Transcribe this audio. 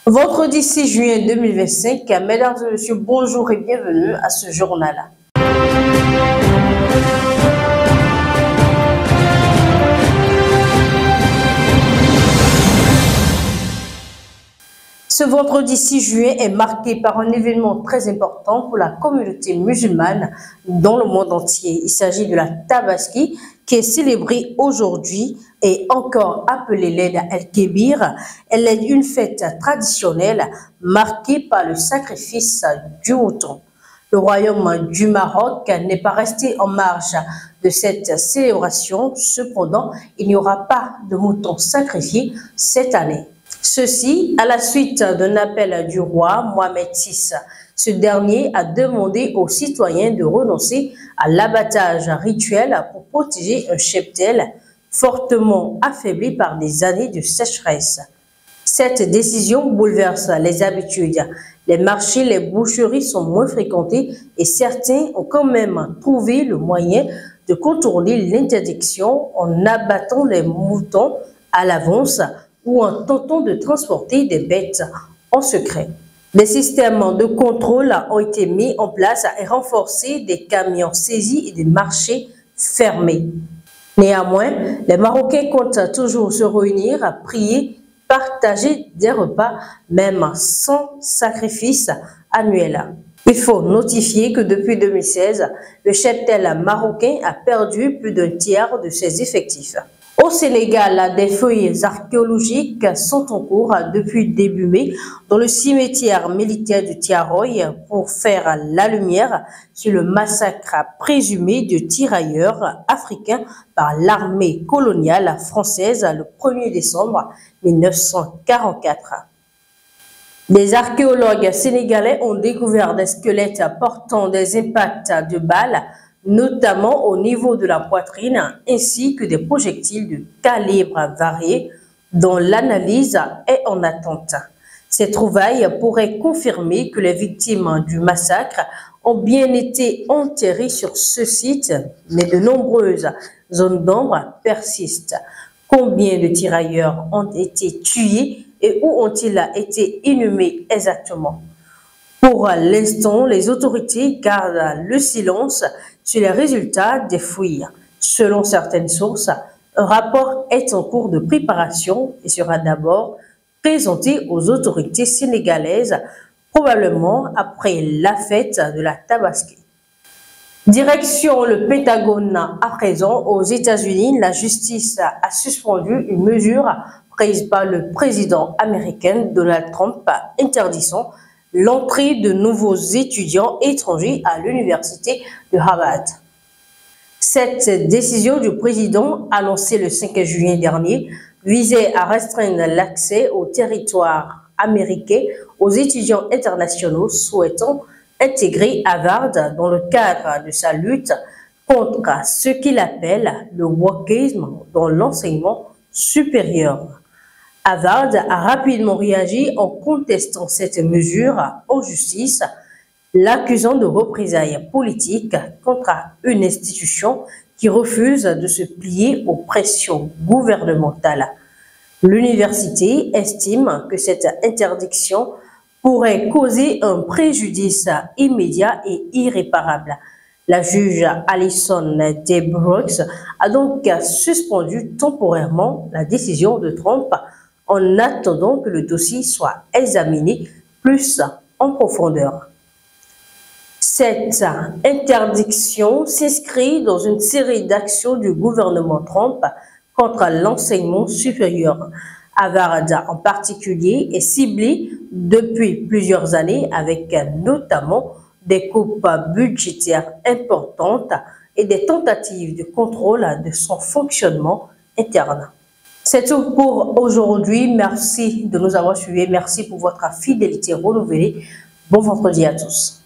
Vendredi 6 juin 2025, mesdames et messieurs, bonjour et bienvenue à ce journal. Ce vendredi 6 juin est marqué par un événement très important pour la communauté musulmane dans le monde entier. Il s'agit de la Tabaski qui est célébrée aujourd'hui et encore appelée l'Aïd el-Kébir. Elle est une fête traditionnelle marquée par le sacrifice du mouton. Le royaume du Maroc n'est pas resté en marge de cette célébration. Cependant, il n'y aura pas de mouton sacrifié cette année. Ceci à la suite d'un appel du roi Mohamed VI. Ce dernier a demandé aux citoyens de renoncer à l'abattage rituel pour protéger un cheptel fortement affaibli par des années de sécheresse. Cette décision bouleverse les habitudes. Les marchés, les boucheries sont moins fréquentés et certains ont quand même trouvé le moyen de contourner l'interdiction en abattant les moutons à l'avance ou en tentant de transporter des bêtes en secret. Des systèmes de contrôle ont été mis en place et renforcés, des camions saisis et des marchés fermés. Néanmoins, les Marocains comptent toujours se réunir, prier, partager des repas, même sans sacrifice annuel. Il faut notifier que depuis 2016, le cheptel marocain a perdu plus d'un tiers de ses effectifs. Au Sénégal, des fouilles archéologiques sont en cours depuis début mai dans le cimetière militaire de Thiaroye pour faire la lumière sur le massacre présumé de tirailleurs africains par l'armée coloniale française le 1er décembre 1944. Des archéologues sénégalais ont découvert des squelettes portant des impacts de balles, notamment au niveau de la poitrine, ainsi que des projectiles de calibre varié dont l'analyse est en attente. Ces trouvailles pourraient confirmer que les victimes du massacre ont bien été enterrées sur ce site, mais de nombreuses zones d'ombre persistent. Combien de tirailleurs ont été tués et où ont-ils été inhumés exactement? Pour l'instant, les autorités gardent le silence sur les résultats des fouilles. Selon certaines sources, un rapport est en cours de préparation et sera d'abord présenté aux autorités sénégalaises, probablement après la fête de la Tabaski. Direction le Pentagone à présent. Aux États-Unis, la justice a suspendu une mesure prise par le président américain Donald Trump interdisant l'entrée de nouveaux étudiants étrangers à l'université de Harvard. Cette décision du président, annoncée le 5 juin dernier, visait à restreindre l'accès au territoire américain aux étudiants internationaux souhaitant intégrer Harvard dans le cadre de sa lutte contre ce qu'il appelle le wokisme dans l'enseignement supérieur. Harvard a rapidement réagi en contestant cette mesure en justice, l'accusant de représailles politiques contre une institution qui refuse de se plier aux pressions gouvernementales. L'université estime que cette interdiction pourrait causer un préjudice immédiat et irréparable. La juge Alison D. Brooks a donc suspendu temporairement la décision de Trump en attendant que le dossier soit examiné plus en profondeur. Cette interdiction s'inscrit dans une série d'actions du gouvernement Trump contre l'enseignement supérieur. Harvard en particulier est ciblé depuis plusieurs années avec notamment des coupes budgétaires importantes et des tentatives de contrôle de son fonctionnement interne. C'est tout pour aujourd'hui. Merci de nous avoir suivis. Merci pour votre fidélité renouvelée. Bon vendredi à tous.